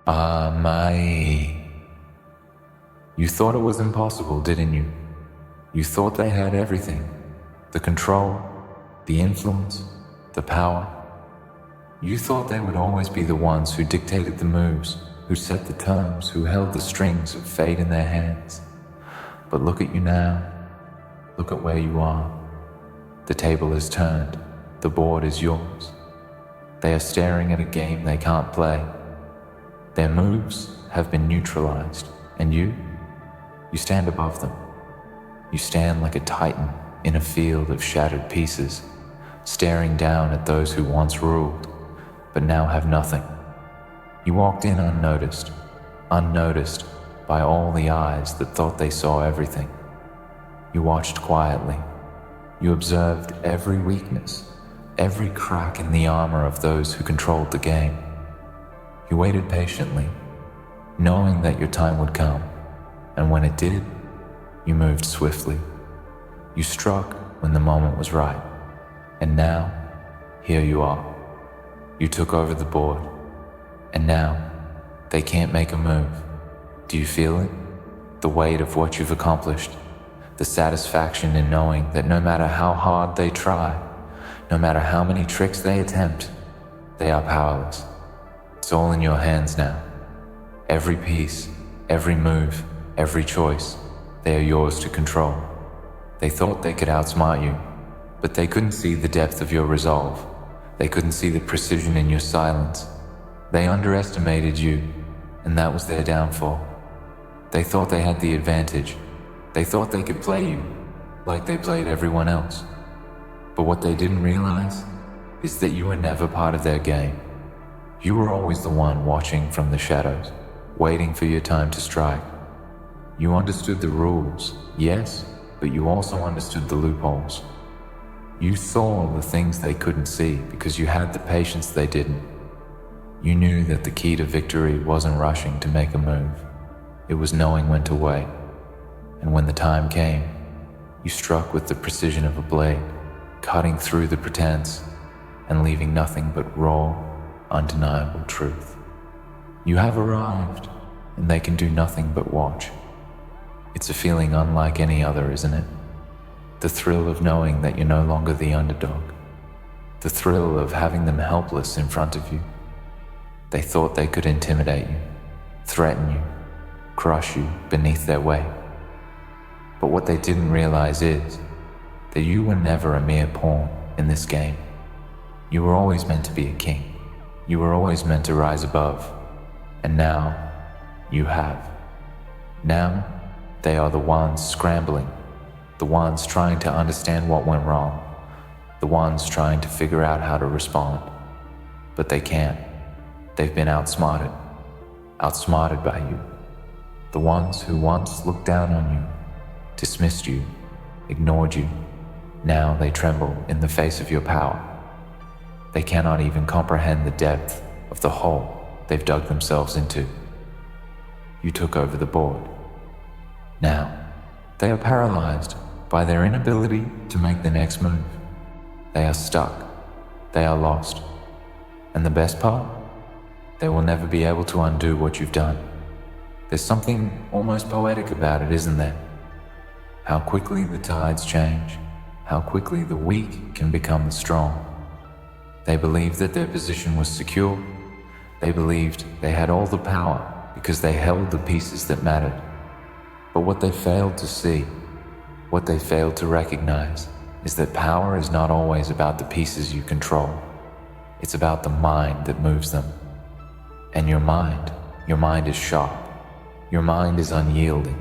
My. You thought it was impossible, didn't you? You thought they had everything. The control, the influence, the power. You thought they would always be the ones who dictated the moves, who set the terms, who held the strings of fate in their hands. But look at you now. Look at where you are. The table is turned. The board is yours. They are staring at a game they can't play. Their moves have been neutralized, and you stand above them. You stand like a titan in a field of shattered pieces, staring down at those who once ruled, but now have nothing. You walked in unnoticed by all the eyes that thought they saw everything. You watched quietly. You observed every weakness, every crack in the armor of those who controlled the game. You waited patiently, knowing that your time would come, and when it did, you moved swiftly. You struck when the moment was right, and now, here you are. You took over the board, and now, they can't make a move. Do you feel it? The weight of what you've accomplished, the satisfaction in knowing that no matter how hard they try, no matter how many tricks they attempt, they are powerless. It's all in your hands now. Every piece, every move, every choice, they are yours to control. They thought they could outsmart you, but they couldn't see the depth of your resolve. They couldn't see the precision in your silence. They underestimated you, and that was their downfall. They thought they had the advantage. They thought they could play you like they played everyone else. But what they didn't realize is that you were never part of their game. You were always the one watching from the shadows, waiting for your time to strike. You understood the rules, yes, but you also understood the loopholes. You saw the things they couldn't see because you had the patience they didn't. You knew that the key to victory wasn't rushing to make a move. It was knowing when to wait. And when the time came, you struck with the precision of a blade, cutting through the pretense and leaving nothing but raw, undeniable truth. You have arrived, and they can do nothing but watch. It's a feeling unlike any other, isn't it? The thrill of knowing that you're no longer the underdog. The thrill of having them helpless in front of you. They thought they could intimidate you, threaten you, crush you beneath their weight. But what they didn't realize is that you were never a mere pawn in this game. You were always meant to be a king. You were always meant to rise above. And now, you have. Now, they are the ones scrambling, the ones trying to understand what went wrong, the ones trying to figure out how to respond. But they can't. They've been outsmarted by you. The ones who once looked down on you, dismissed you, ignored you, now they tremble in the face of your power. They cannot even comprehend the depth of the hole they've dug themselves into. You took over the board. Now, they are paralyzed by their inability to make the next move. They are stuck. They are lost. And the best part? They will never be able to undo what you've done. There's something almost poetic about it, isn't there? How quickly the tides change, how quickly the weak can become the strong. They believed that their position was secure. They believed they had all the power because they held the pieces that mattered. But what they failed to see, what they failed to recognize, is that power is not always about the pieces you control. It's about the mind that moves them. And your mind is sharp. Your mind is unyielding.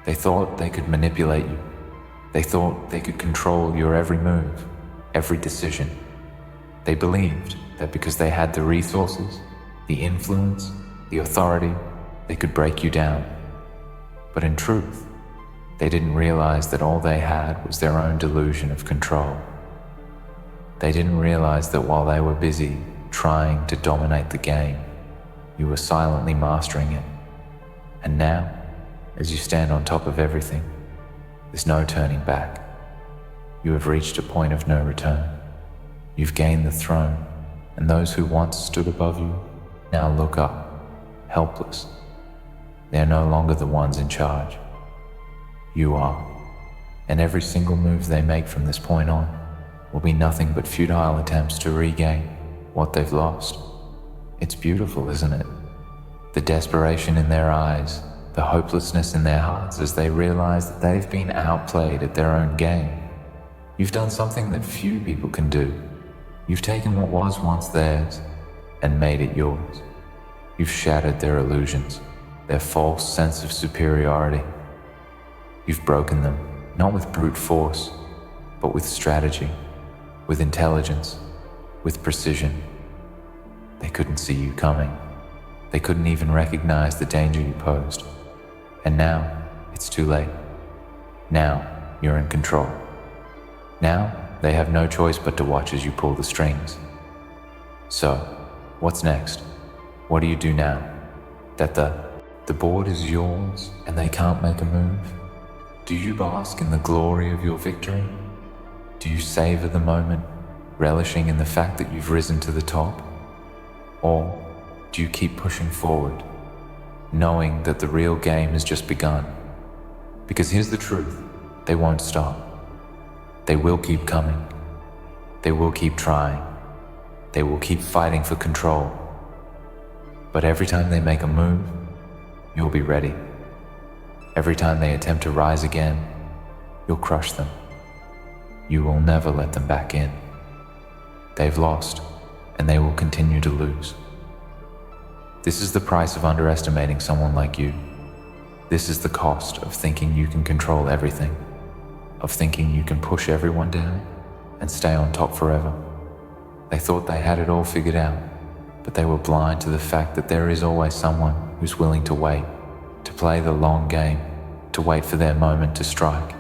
They thought they could manipulate you. They thought they could control your every move, every decision. They believed that because they had the resources, the influence, the authority, they could break you down. But in truth, they didn't realize that all they had was their own delusion of control. They didn't realize that while they were busy trying to dominate the game, you were silently mastering it. And now, as you stand on top of everything, there's no turning back. You have reached a point of no return. You've gained the throne, and those who once stood above you now look up helpless. They're no longer the ones in charge. You are. And every single move they make from this point on will be nothing but futile attempts to regain what they've lost. It's beautiful, isn't it? The desperation in their eyes, the hopelessness in their hearts as they realize that they've been outplayed at their own game. You've done something that few people can do. You've taken what was once theirs and made it yours. You've shattered their illusions, their false sense of superiority. You've broken them, not with brute force, but with strategy, with intelligence, with precision. They couldn't see you coming. They couldn't even recognize the danger you posed. And now, it's too late. Now, you're in control. Now, they have no choice but to watch as you pull the strings. So, what's next? What do you do now? That the board is yours and they can't make a move? Do you bask in the glory of your victory? Do you savor the moment, relishing in the fact that you've risen to the top? Or do you keep pushing forward, knowing that the real game has just begun? Because here's the truth, they won't stop. They will keep coming. They will keep trying. They will keep fighting for control. But every time they make a move, you'll be ready. Every time they attempt to rise again, you'll crush them. You will never let them back in. They've lost, and they will continue to lose. This is the price of underestimating someone like you. This is the cost of thinking you can control everything, of thinking you can push everyone down and stay on top forever. They thought they had it all figured out, but they were blind to the fact that there is always someone who's willing to wait, to play the long game, to wait for their moment to strike.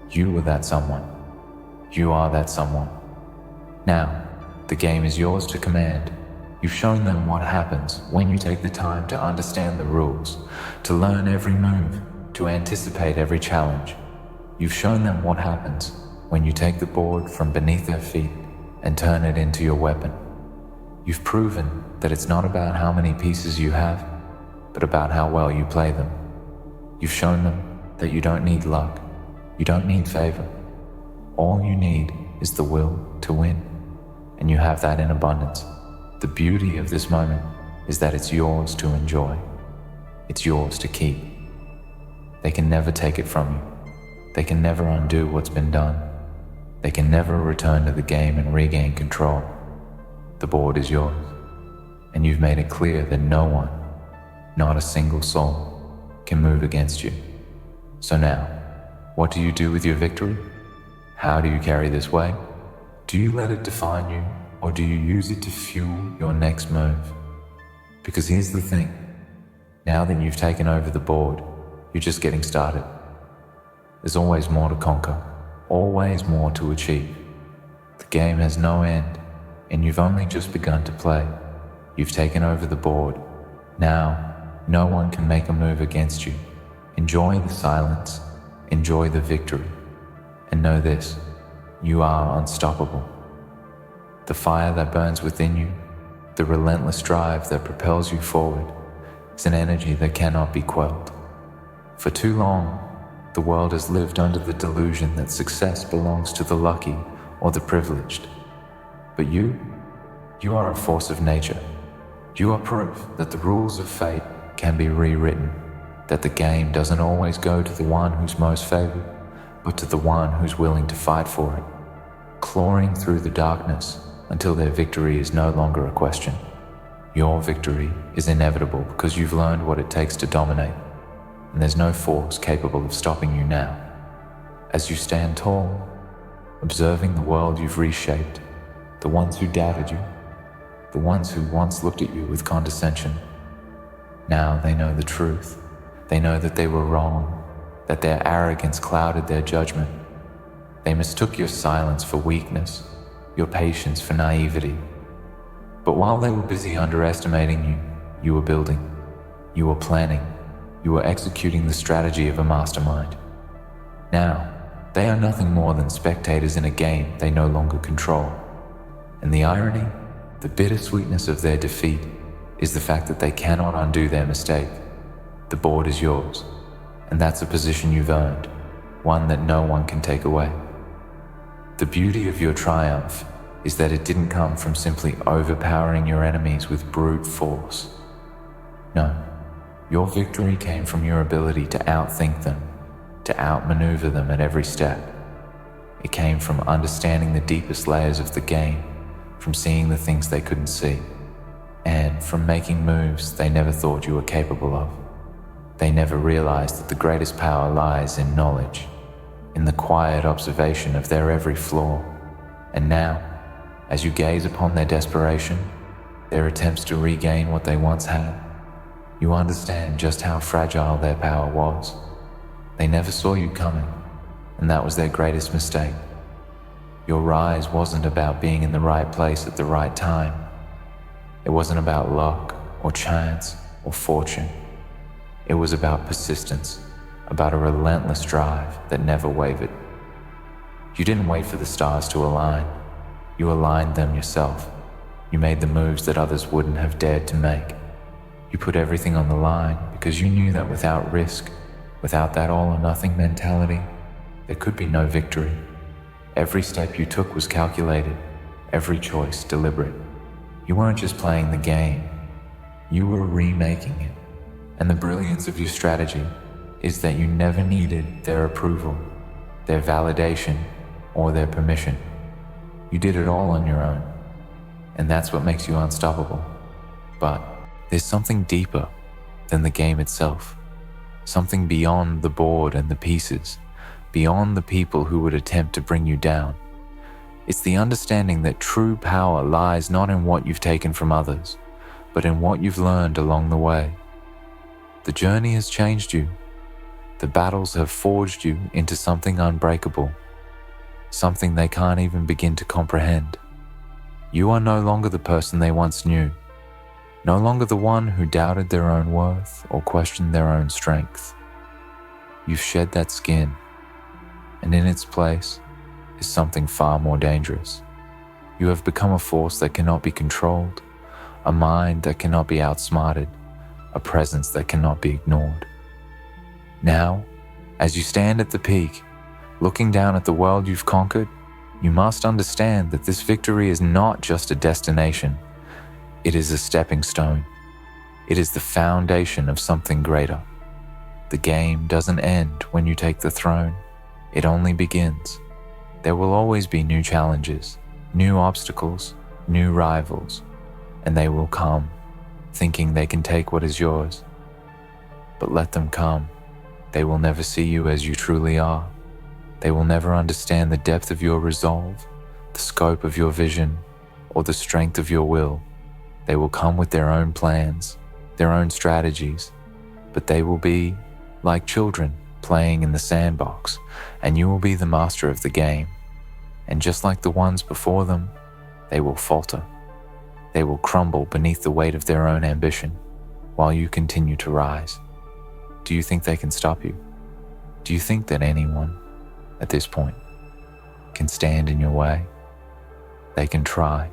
You were that someone. You are that someone. Now, the game is yours to command. You've shown them what happens when you take the time to understand the rules, to learn every move, to anticipate every challenge. You've shown them what happens when you take the board from beneath their feet and turn it into your weapon. You've proven that it's not about how many pieces you have, but about how well you play them. You've shown them that you don't need luck, you don't need favor. All you need is the will to win, and you have that in abundance. The beauty of this moment is that it's yours to enjoy. It's yours to keep. They can never take it from you. They can never undo what's been done. They can never return to the game and regain control. The board is yours, and you've made it clear that no one, not a single soul, can move against you. So now, what do you do with your victory? How do you carry this weight? Do you let it define you, or do you use it to fuel your next move? Because here's the thing, now that you've taken over the board, you're just getting started. There's always more to conquer, always more to achieve. The game has no end, and you've only just begun to play. You've taken over the board. Now, no one can make a move against you. Enjoy the silence, enjoy the victory, and know this, you are unstoppable. The fire that burns within you, the relentless drive that propels you forward, is an energy that cannot be quelled. For too long, the world has lived under the delusion that success belongs to the lucky or the privileged. But you are a force of nature. You are proof that the rules of fate can be rewritten, that the game doesn't always go to the one who's most favored, but to the one who's willing to fight for it, clawing through the darkness until their victory is no longer a question. Your victory is inevitable because you've learned what it takes to dominate, and there's no force capable of stopping you now. As you stand tall, observing the world you've reshaped, the ones who doubted you, the ones who once looked at you with condescension, now they know the truth. They know that they were wrong, that their arrogance clouded their judgment. They mistook your silence for weakness, your patience for naivety. But while they were busy underestimating you, you were building, you were planning, you were executing the strategy of a mastermind. Now, they are nothing more than spectators in a game they no longer control. And the irony, the bittersweetness of their defeat, is the fact that they cannot undo their mistake. The board is yours, and that's a position you've earned, one that no one can take away. The beauty of your triumph is that it didn't come from simply overpowering your enemies with brute force. No, your victory came from your ability to outthink them, to outmaneuver them at every step. It came from understanding the deepest layers of the game, from seeing the things they couldn't see, and from making moves they never thought you were capable of. They never realized that the greatest power lies in knowledge, in the quiet observation of their every flaw. And now, as you gaze upon their desperation, their attempts to regain what they once had, you understand just how fragile their power was. They never saw you coming, and that was their greatest mistake. Your rise wasn't about being in the right place at the right time. It wasn't about luck or chance or fortune. It was about persistence, about a relentless drive that never wavered. You didn't wait for the stars to align. You aligned them yourself. You made the moves that others wouldn't have dared to make. You put everything on the line because you knew that without risk, without that all or nothing mentality, there could be no victory. Every step you took was calculated, every choice deliberate. You weren't just playing the game, you were remaking it. And the brilliance of your strategy is that you never needed their approval, their validation, or their permission. You did it all on your own, and that's what makes you unstoppable. But there's something deeper than the game itself, something beyond the board and the pieces, beyond the people who would attempt to bring you down. It's the understanding that true power lies not in what you've taken from others, but in what you've learned along the way. The journey has changed you. The battles have forged you into something unbreakable, something they can't even begin to comprehend. You are no longer the person they once knew, no longer the one who doubted their own worth or questioned their own strength. You've shed that skin, and in its place is something far more dangerous. You have become a force that cannot be controlled, a mind that cannot be outsmarted, a presence that cannot be ignored. Now, as you stand at the peak, looking down at the world you've conquered, you must understand that this victory is not just a destination. It is a stepping stone. It is the foundation of something greater. The game doesn't end when you take the throne. It only begins. There will always be new challenges, new obstacles, new rivals, and they will come, thinking they can take what is yours. But let them come. They will never see you as you truly are. They will never understand the depth of your resolve, the scope of your vision, or the strength of your will. They will come with their own plans, their own strategies, but they will be like children playing in the sandbox, and you will be the master of the game. And just like the ones before them, they will falter. They will crumble beneath the weight of their own ambition, while you continue to rise. Do you think they can stop you? Do you think that anyone, at this point, can stand in your way? They can try.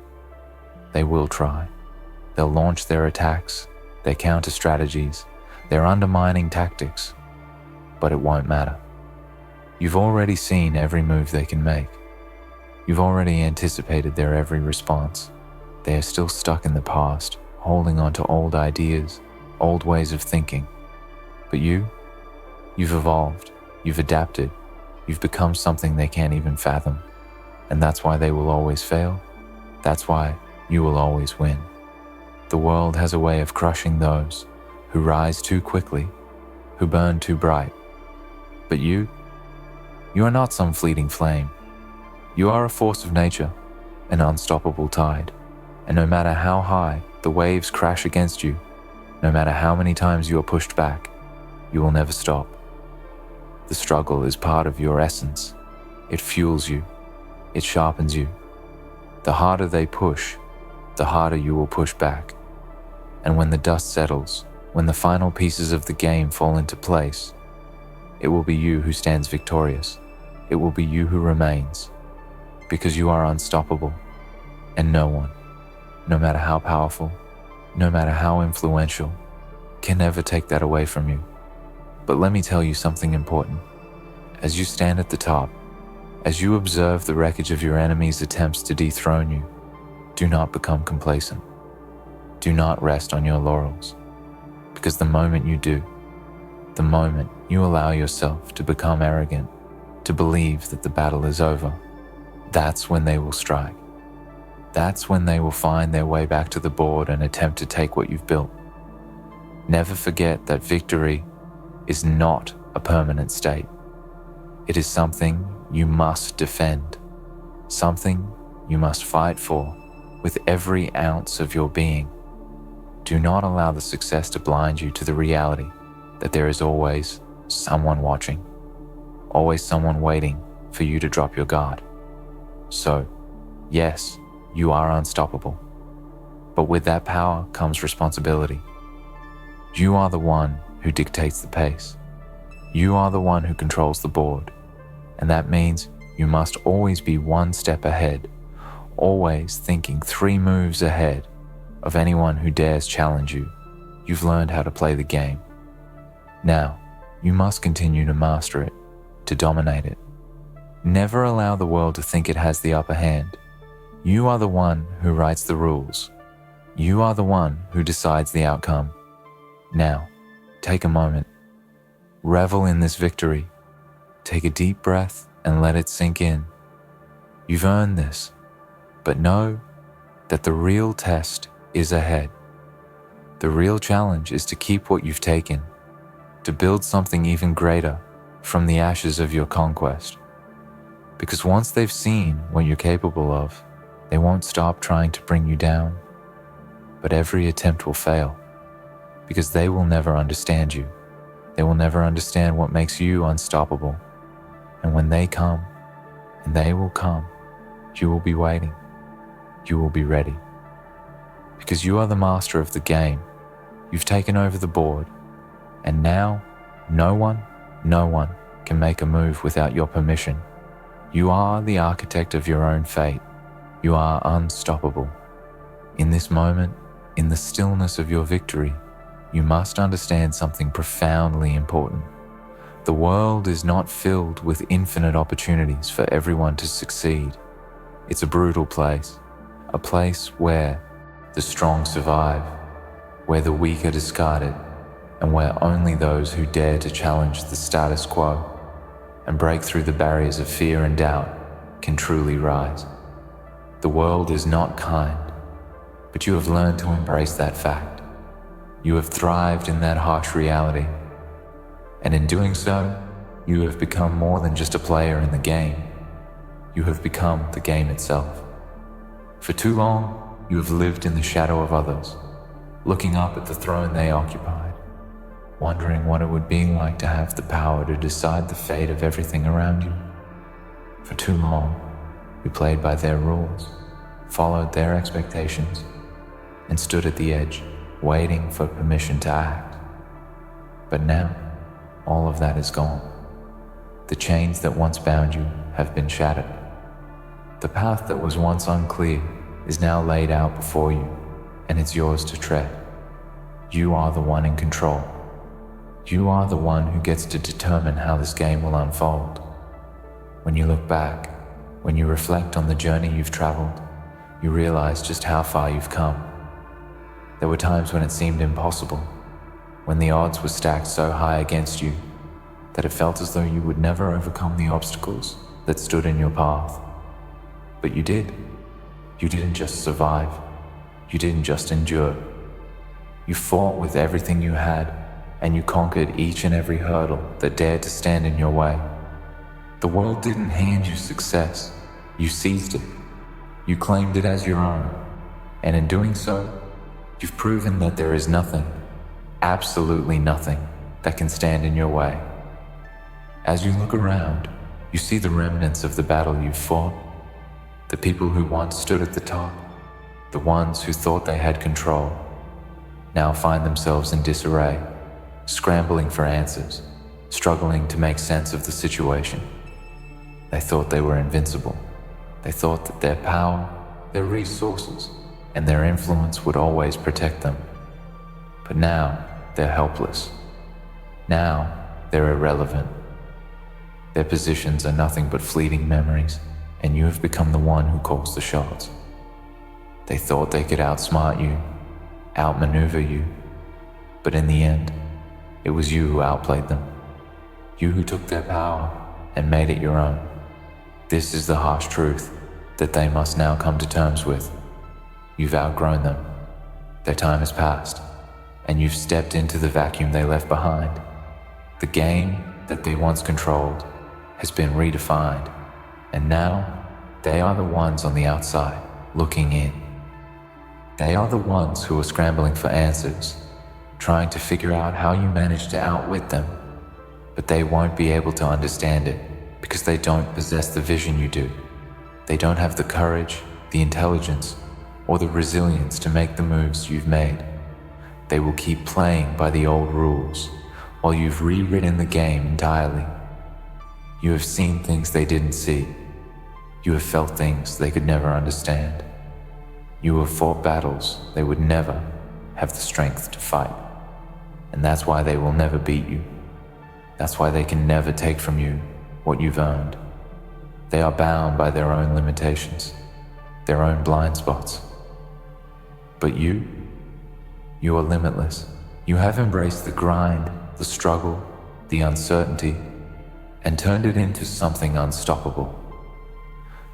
They will try. They'll launch their attacks, their counter strategies, their undermining tactics, but it won't matter. You've already seen every move they can make. You've already anticipated their every response. They are still stuck in the past, holding on to old ideas, old ways of thinking. But you've evolved, you've adapted, you've become something they can't even fathom. And that's why they will always fail. That's why you will always win. The world has a way of crushing those who rise too quickly, who burn too bright. But you are not some fleeting flame. You are a force of nature, an unstoppable tide. And no matter how high the waves crash against you, no matter how many times you are pushed back, you will never stop. The struggle is part of your essence. It fuels you. It sharpens you. The harder they push, the harder you will push back. And when the dust settles, when the final pieces of the game fall into place, it will be you who stands victorious. It will be you who remains, because you are unstoppable, and no one, no matter how powerful, no matter how influential, can never take that away from you. But let me tell you something important. As you stand at the top, as you observe the wreckage of your enemy's attempts to dethrone you, do not become complacent. Do not rest on your laurels. Because the moment you do, the moment you allow yourself to become arrogant, to believe that the battle is over, that's when they will strike. That's when they will find their way back to the board and attempt to take what you've built. Never forget that victory is not a permanent state. It is something you must defend, something you must fight for with every ounce of your being. Do not allow the success to blind you to the reality that there is always someone watching, always someone waiting for you to drop your guard. So, yes, you are unstoppable, but with that power comes responsibility. You are the one who dictates the pace. You are the one who controls the board, and that means you must always be one step ahead, always thinking 3 moves ahead of anyone who dares challenge you. You've learned how to play the game. Now, you must continue to master it, to dominate it. Never allow the world to think it has the upper hand. You are the one who writes the rules. You are the one who decides the outcome. Now, take a moment. Revel in this victory. Take a deep breath and let it sink in. You've earned this, but know that the real test is ahead. The real challenge is to keep what you've taken, to build something even greater from the ashes of your conquest. Because once they've seen what you're capable of, they won't stop trying to bring you down. But every attempt will fail, because they will never understand you. They will never understand what makes you unstoppable. And when they come, and they will come, you will be waiting. You will be ready. Because you are the master of the game. You've taken over the board, and now no one can make a move without your permission. You are the architect of your own fate. You are unstoppable. In this moment, in the stillness of your victory, you must understand something profoundly important. The world is not filled with infinite opportunities for everyone to succeed. It's a brutal place, a place where the strong survive, where the weak are discarded, and where only those who dare to challenge the status quo and break through the barriers of fear and doubt can truly rise. The world is not kind, but you have learned to embrace that fact. You have thrived in that harsh reality, and in doing so, you have become more than just a player in the game. You have become the game itself. For too long, you have lived in the shadow of others, looking up at the throne they occupied, wondering what it would be like to have the power to decide the fate of everything around you. For too long, you played by their rules, followed their expectations, and stood at the edge, waiting for permission to act. But now, all of that is gone. The chains that once bound you have been shattered. The path that was once unclear is now laid out before you, and it's yours to tread. You are the one in control. You are the one who gets to determine how this game will unfold. When you look back, when you reflect on the journey you've traveled, you realize just how far you've come. There were times when it seemed impossible, when the odds were stacked so high against you that it felt as though you would never overcome the obstacles that stood in your path. But you did. You didn't just survive. You didn't just endure. You fought with everything you had, and you conquered each and every hurdle that dared to stand in your way. The world didn't hand you success. You seized it. You claimed it as your own. And in doing so, you've proven that there is nothing, absolutely nothing, that can stand in your way. As you look around, you see the remnants of the battle you've fought. The people who once stood at the top, the ones who thought they had control, now find themselves in disarray, scrambling for answers, struggling to make sense of the situation. They thought they were invincible. They thought that their power, their resources, and their influence would always protect them. But now they're helpless. Now they're irrelevant. Their positions are nothing but fleeting memories, and you have become the one who calls the shots. They thought they could outsmart you, outmaneuver you, but in the end, it was you who outplayed them. You who took their power and made it your own. This is the harsh truth that they must now come to terms with. You've outgrown them. Their time has passed, and you've stepped into the vacuum they left behind. The game that they once controlled has been redefined, and now they are the ones on the outside looking in. They are the ones who are scrambling for answers, trying to figure out how you managed to outwit them, but they won't be able to understand it because they don't possess the vision you do. They don't have the courage, the intelligence, or the resilience to make the moves you've made. They will keep playing by the old rules while you've rewritten the game entirely. You have seen things they didn't see. You have felt things they could never understand. You have fought battles they would never have the strength to fight. And that's why they will never beat you. That's why they can never take from you what you've earned. They are bound by their own limitations, their own blind spots. But you are limitless. You have embraced the grind, the struggle, the uncertainty, and turned it into something unstoppable.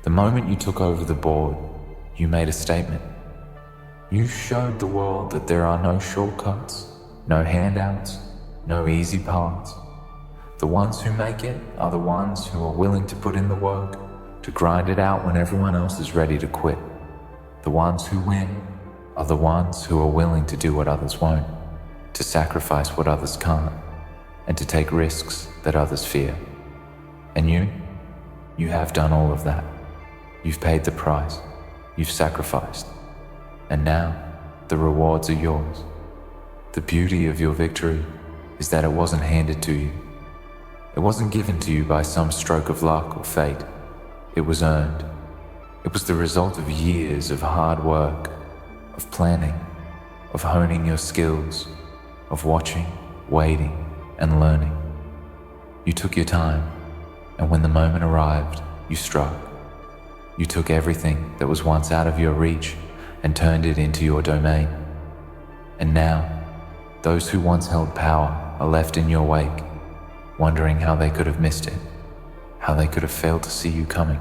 The moment you took over the board, you made a statement. You showed the world that there are no shortcuts, no handouts, no easy paths. The ones who make it are the ones who are willing to put in the work, to grind it out when everyone else is ready to quit. The ones who win are the ones who are willing to do what others won't, to sacrifice what others can't, and to take risks that others fear. And you have done all of that. You've paid the price. You've sacrificed. And now, the rewards are yours. The beauty of your victory is that it wasn't handed to you. It wasn't given to you by some stroke of luck or fate. It was earned. It was the result of years of hard work, of planning, of honing your skills, of watching, waiting, and learning. You took your time, and when the moment arrived, you struck. You took everything that was once out of your reach and turned it into your domain. And now, those who once held power are left in your wake, wondering how they could have missed it, how they could have failed to see you coming.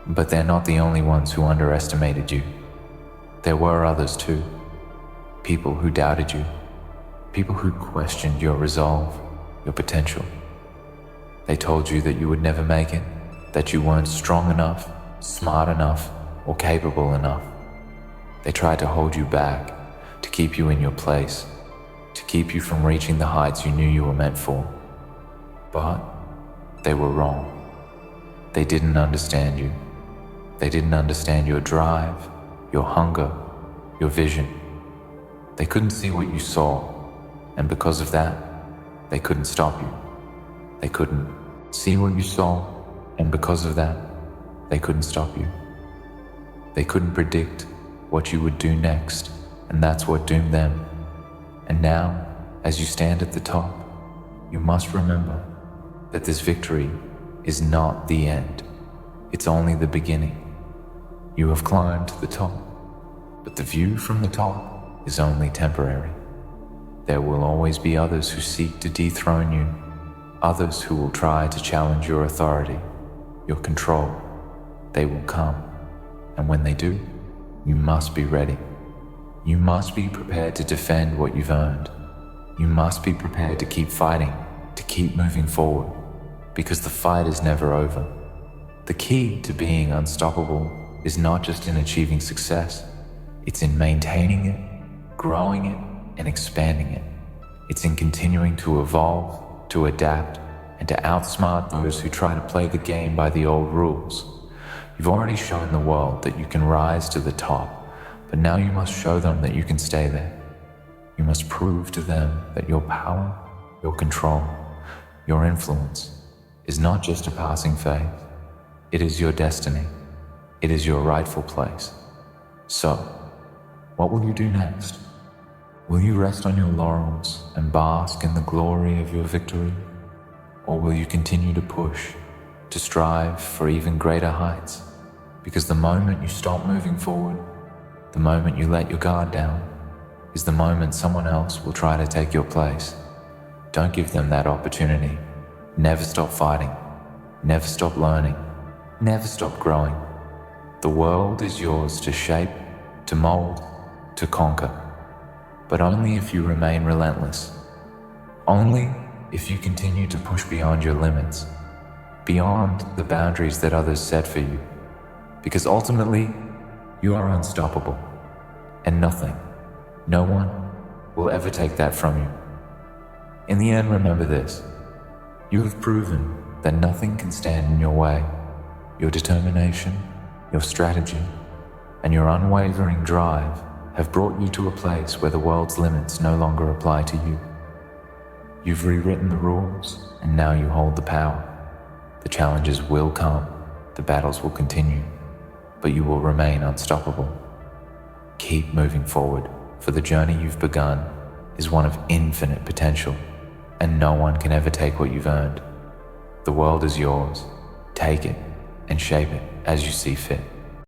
But they're not the only ones who underestimated you. There were others too. People who doubted you, people who questioned your resolve, your potential. They told you that you would never make it, that you weren't strong enough, smart enough, or capable enough. They tried to hold you back, to keep you in your place, to keep you from reaching the heights you knew you were meant for. But they were wrong. They didn't understand you. They didn't understand your drive, your hunger, your vision. They couldn't see what you saw, and because of that, they couldn't stop you. They couldn't see what you saw, and because of that, they couldn't stop you. They couldn't predict what you would do next, and that's what doomed them. And now, as you stand at the top, you must remember that this victory is not the end. It's only the beginning. You have climbed to the top, but the view from the top is only temporary. There will always be others who seek to dethrone you, others who will try to challenge your authority, your control. They will come, and when they do, you must be ready. You must be prepared to defend what you've earned. You must be prepared to keep fighting, to keep moving forward, because the fight is never over. The key to being unstoppable is not just in achieving success, it's in maintaining it, growing it, and expanding it. It's in continuing to evolve, to adapt, and to outsmart those who try to play the game by the old rules. You've already shown the world that you can rise to the top, but now you must show them that you can stay there. You must prove to them that your power, your control, your influence is not just a passing phase. It is your destiny. It is your rightful place. So, What will you do next? Will you rest on your laurels and bask in the glory of your victory? Or will you continue to push, to strive for even greater heights? Because the moment you stop moving forward, the moment you let your guard down, is the moment someone else will try to take your place. Don't give them that opportunity. Never stop fighting. Never stop learning. Never stop growing. The world is yours to shape, to mold, to conquer. But only if you remain relentless. Only if you continue to push beyond your limits, beyond the boundaries that others set for you. Because ultimately, you are unstoppable. And nothing, no one, will ever take that from you. In the end, remember this. You have proven that nothing can stand in your way. Your determination, your strategy, and your unwavering drive have brought you to a place where the world's limits no longer apply to you. You've rewritten the rules, and now you hold the power. The challenges will come, the battles will continue, but you will remain unstoppable. Keep moving forward, for the journey you've begun is one of infinite potential, and no one can ever take what you've earned. The world is yours. Take it and shape it as you see fit.